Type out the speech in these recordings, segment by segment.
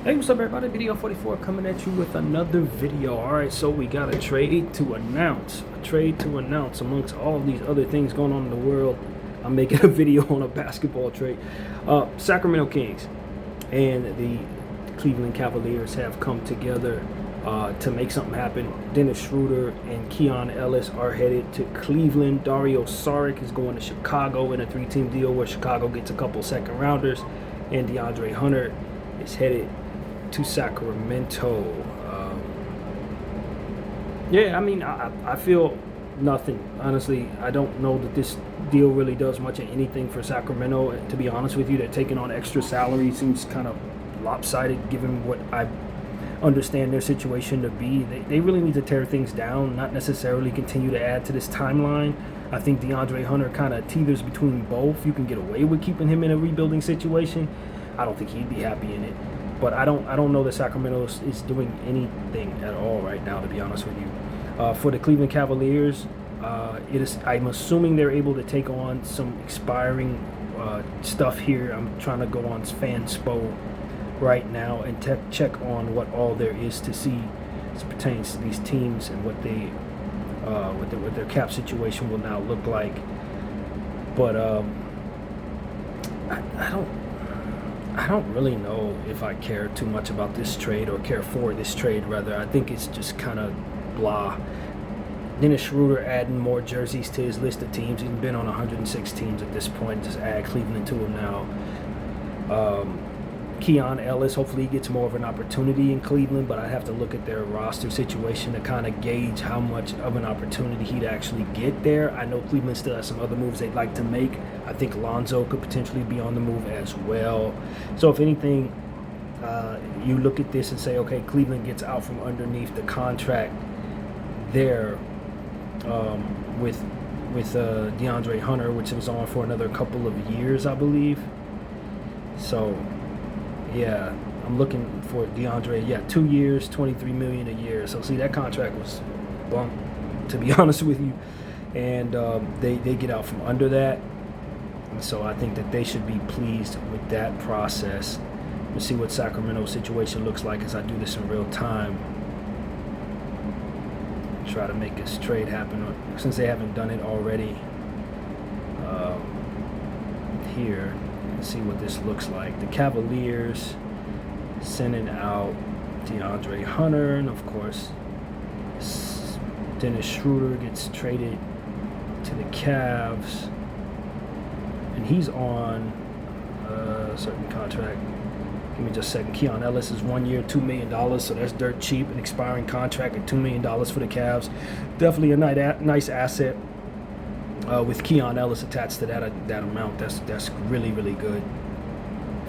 Hey, what's up, everybody? Video 44 coming at you with another video. Alright, so we got a trade to announce. Amongst all of these other things going on in the world. I'm making a video on a basketball trade. Sacramento Kings and the Cleveland Cavaliers have come together to make something happen. Dennis Schröder and Keon Ellis are headed to Cleveland. Dario Saric is going to Chicago in a 3-team deal where Chicago gets a couple second rounders. And DeAndre Hunter is headed to Sacramento. I feel nothing. Honestly, I don't know that this deal really does much of anything for Sacramento. To be honest with you, they're taking on extra salary. Seems kind of lopsided given what I understand their situation to be. They really need to tear things down, not necessarily continue to add to this timeline. I think DeAndre Hunter kind of teeters between both. You can get away with keeping him in a rebuilding situation. I don't think he'd be happy in it. But I don't know that Sacramento is doing anything at all right now, to be honest with you. For the Cleveland Cavaliers, I'm assuming they're able to take on some expiring stuff here. I'm trying to go on Fanspo right now and check on what all there is to see as it pertains to these teams and what they what their cap situation will now look like. But I don't really know if I care too much about this trade or care for this trade, rather. I think it's just kind of blah. Dennis Schröder adding more jerseys to his list of teams. He's been on 106 teams at this point. Just add Cleveland to him now. Keon Ellis, hopefully he gets more of an opportunity in Cleveland, but I have to look at their roster situation to kind of gauge how much of an opportunity he'd actually get there. I know Cleveland still has some other moves they'd like to make. I think Lonzo could potentially be on the move as well. So if anything, you look at this and say, okay, Cleveland gets out from underneath the contract there with DeAndre Hunter, which was on for another couple of years, I believe. So yeah, I'm looking for DeAndre. Yeah, 2 years, $23 million a year. So see, that contract was bumped, to be honest with you, and they get out from under that. And so I think that they should be pleased with that process. Let's see what Sacramento's situation looks like as I do this in real time. Try to make this trade happen since they haven't done it already. Here. Let's see what this looks like. The Cavaliers sending out DeAndre Hunter, and of course Dennis Schröder gets traded to the Cavs, and he's on a certain contract. Give me just a second. Keon Ellis is 1 year, $2 million, so that's dirt cheap. An expiring contract at $2 million for the Cavs. Definitely a nice asset. With Keon Ellis attached to that amount, that's really, really good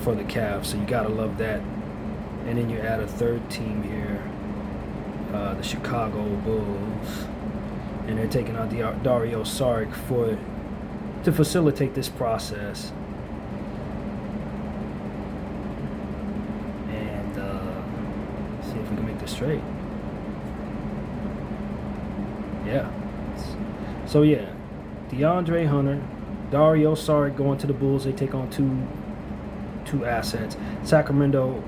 for the Cavs. So you gotta love that. And then you add a third team here, the Chicago Bulls, and they're taking out Dario Saric to facilitate this process. And see if we can make this trade. Yeah. So yeah. DeAndre Hunter, Dario Saric going to the Bulls. They take on two assets. Sacramento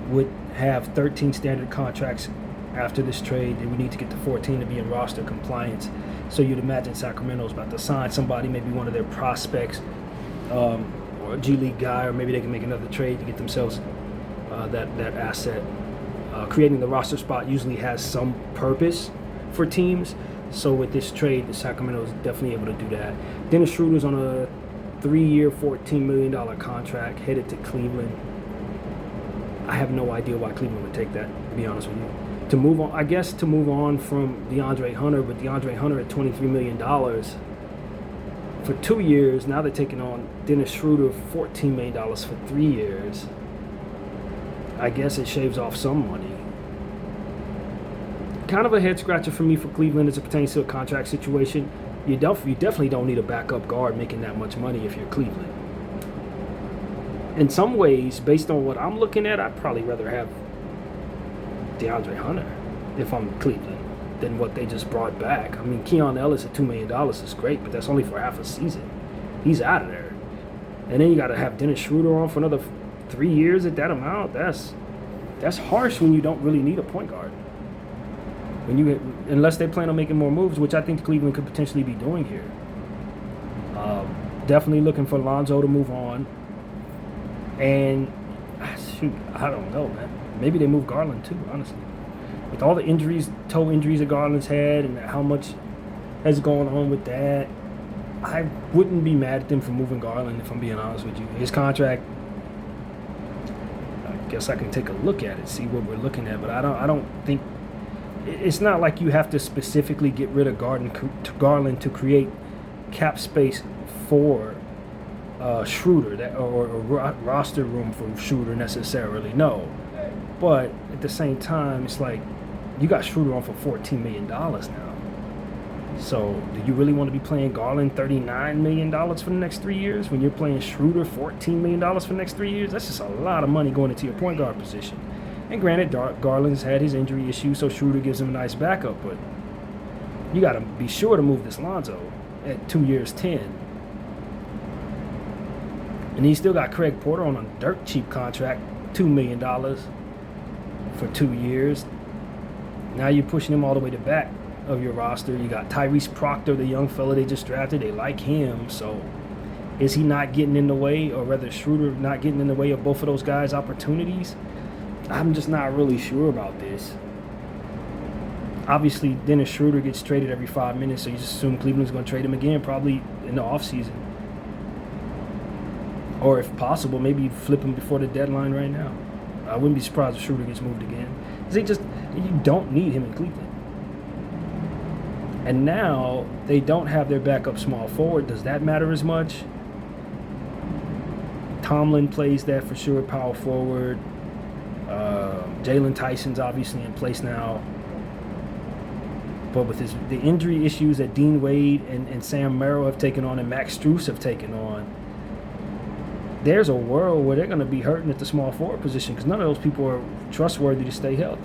would have 13 standard contracts after this trade. They would need to get to 14 to be in roster compliance. So you'd imagine Sacramento's about to sign somebody, maybe one of their prospects, or a G League guy, or maybe they can make another trade to get themselves that asset. Creating the roster spot usually has some purpose for teams. So with this trade, the Sacramento is definitely able to do that. Dennis Schröder's on a 3-year, $14 million contract, headed to Cleveland. I have no idea why Cleveland would take that, to be honest with you. To move on, I guess to move on from DeAndre Hunter, but DeAndre Hunter at $23 million for 2 years. Now they're taking on Dennis Schröder, $14 million for 3 years. I guess it shaves off some money. Kind of a head scratcher for me for Cleveland as it pertains to a contract situation. You definitely don't need a backup guard making that much money if you're Cleveland. In some ways, based on what I'm looking at, I'd probably rather have DeAndre Hunter if I'm Cleveland than what they just brought back. I mean, Keon Ellis at $2 million is great, but that's only for half a season. He's out of there. And then you got to have Dennis Schröder on for another 3 years at that amount, that's harsh when you don't really need a point guard. Unless they plan on making more moves, which I think Cleveland could potentially be doing here. Definitely looking for Lonzo to move on. And shoot, I don't know, man. Maybe they move Garland too, honestly. With all the injuries, toe injuries that Garland's had, and how much has gone on with that, I wouldn't be mad at them for moving Garland, if I'm being honest with you. His contract, I guess I can take a look at it, see what we're looking at, but I don't think it's not like you have to specifically get rid of Garland to create cap space for Schröder or roster room for Schröder necessarily. No, but at the same time, it's like you got Schröder on for $14 million now. So do you really want to be playing Garland $39 million for the next 3 years when you're playing Schröder $14 million for the next 3 years? That's just a lot of money going into your point guard position. And granted, Garland's had his injury issue, so Schröder gives him a nice backup, but you got to be sure to move this Lonzo at 2 years, 10. And he still got Craig Porter on a dirt cheap contract, $2 million for 2 years. Now you're pushing him all the way to the back of your roster. You got Tyrese Proctor, the young fella they just drafted. They like him. So is he not getting in the way, or rather Schröder not getting in the way of both of those guys' opportunities? I'm just not really sure about this. Obviously, Dennis Schröder gets traded every 5 minutes, so you just assume Cleveland's going to trade him again, probably in the offseason. Or if possible, maybe flip him before the deadline right now. I wouldn't be surprised if Schröder gets moved again. You don't need him in Cleveland. And now they don't have their backup small forward. Does that matter as much? Tomlin plays that for sure, power forward. Jalen Tyson's obviously in place now. But with the injury issues that Dean Wade and Sam Merrill have taken on and Max Strus have taken on, there's a world where they're going to be hurting at the small forward position because none of those people are trustworthy to stay healthy.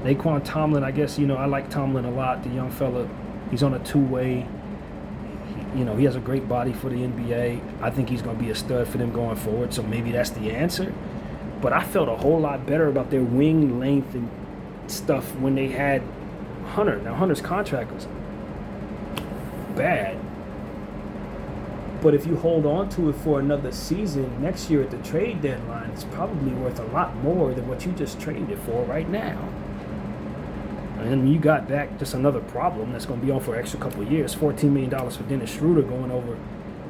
Naquan Tomlin, I guess, I like Tomlin a lot, the young fella. He's on a two-way. He has a great body for the NBA. I think he's going to be a stud for them going forward, so maybe that's the answer. But I felt a whole lot better about their wing length and stuff when they had Hunter. Now, Hunter's contract was bad. But if you hold on to it for another season, next year at the trade deadline, it's probably worth a lot more than what you just traded it for right now. And you got back just another problem that's going to be on for an extra couple of years. $14 million for Dennis Schröder going over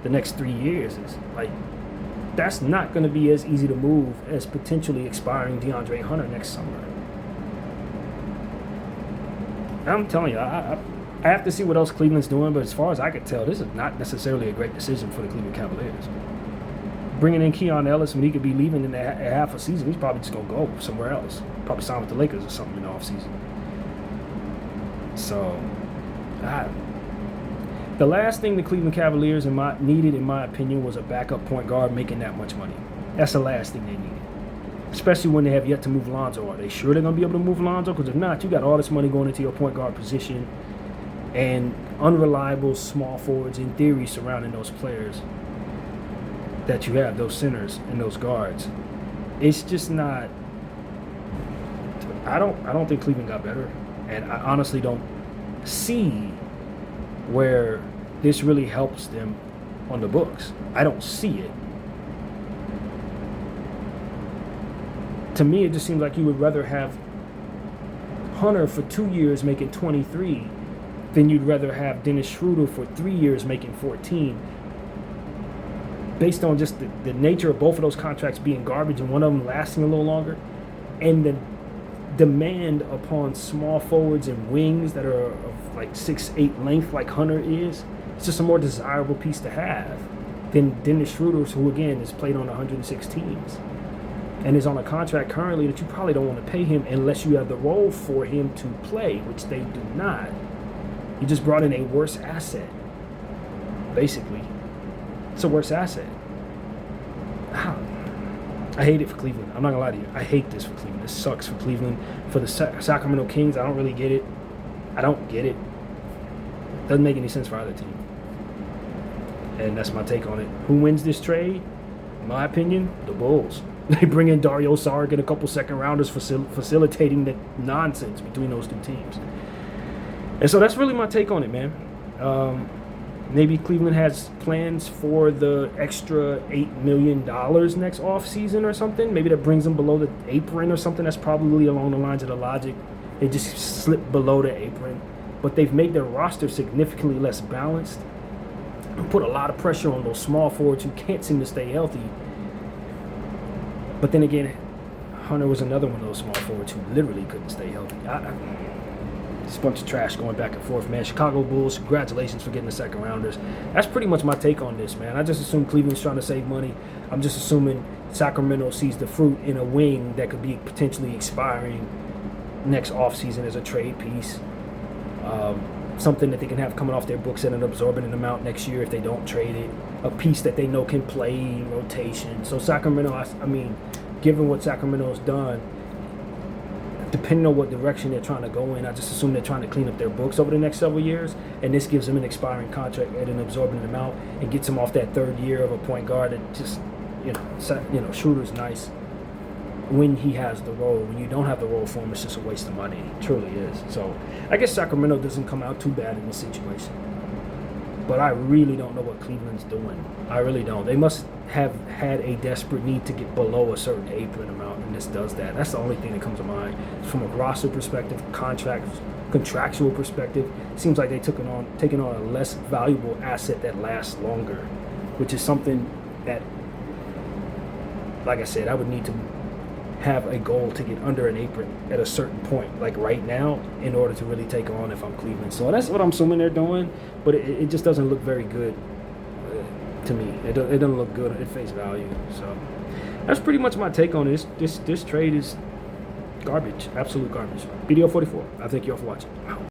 the next 3 years. Is like, that's not going to be as easy to move as potentially expiring DeAndre Hunter next summer. I'm telling you, I have to see what else Cleveland's doing, but as far as I could tell, this is not necessarily a great decision for the Cleveland Cavaliers. Bringing in Keon Ellis when he could be leaving in half a season, he's probably just going to go somewhere else. Probably sign with the Lakers or something in the offseason. So, the last thing the Cleveland Cavaliers needed, in my opinion, was a backup point guard making that much money. That's the last thing they needed. Especially when they have yet to move Lonzo. Are they sure they're going to be able to move Lonzo? Because if not, you got all this money going into your point guard position and unreliable small forwards, in theory, surrounding those players that you have, those centers and those guards. It's just not. I don't think Cleveland got better, and I honestly don't see where this really helps them on the books. I don't see it. To me, it just seems like you would rather have Hunter for 2 years making 23 than you'd rather have Dennis Schröder for 3 years making 14. Based on just the nature of both of those contracts being garbage and one of them lasting a little longer, and the demand upon small forwards and wings that are of like 6'8" length like Hunter is, it's just a more desirable piece to have than Dennis Schröder, who again has played on 106 teams and is on a contract currently that you probably don't want to pay him unless you have the role for him to play, which they do not. You just brought in a worse asset, basically. It's a worse asset. I hate it for Cleveland. I'm not going to lie to you. I hate this for Cleveland. This sucks for Cleveland. For the Sacramento Kings, I don't really get it. I don't get it. Doesn't make any sense for either team. And that's my take on it. Who wins this trade? In my opinion, the Bulls. They bring in Dario Saric and a couple second rounders, facilitating the nonsense between those two teams. And so that's really my take on it, man. Maybe Cleveland has plans for the extra $8 million next offseason or something. Maybe that brings them below the apron or something. That's probably along the lines of the logic. They just slip below the apron. But they've made their roster significantly less balanced and put a lot of pressure on those small forwards who can't seem to stay healthy. But then again, Hunter was another one of those small forwards who literally couldn't stay healthy. It's a bunch of trash going back and forth, man. Chicago Bulls, congratulations for getting the second rounders. That's pretty much my take on this, man. I just assume Cleveland's trying to save money. I'm just assuming Sacramento sees the fruit in a wing that could be potentially expiring next offseason as a trade piece. Something that they can have coming off their books at an absorbent amount next year if they don't trade it. A piece that they know can play in rotation. So Sacramento, I mean, given what Sacramento's done, depending on what direction they're trying to go in, I just assume they're trying to clean up their books over the next several years, and this gives them an expiring contract at an absorbent amount and gets them off that third year of a point guard that just, Schröder's nice when he has the role. When you don't have the role for him, it's just a waste of money. It truly is. So I guess Sacramento doesn't come out too bad in this situation. But I really don't know what Cleveland's doing. I really don't. They must have had a desperate need to get below a certain apron amount, and this does that. That's the only thing that comes to mind. From a roster perspective, contractual perspective, it seems like they taking on a less valuable asset that lasts longer, which is something that, like I said, I would need to have a goal to get under an apron at a certain point, like right now, in order to really take on if I'm Cleveland. So that's what I'm assuming they're doing, but it just doesn't look very good to me. It doesn't look good at face value. So that's pretty much my take on this. This trade is garbage, absolute garbage. BDO 44. I thank you all for watching. Wow.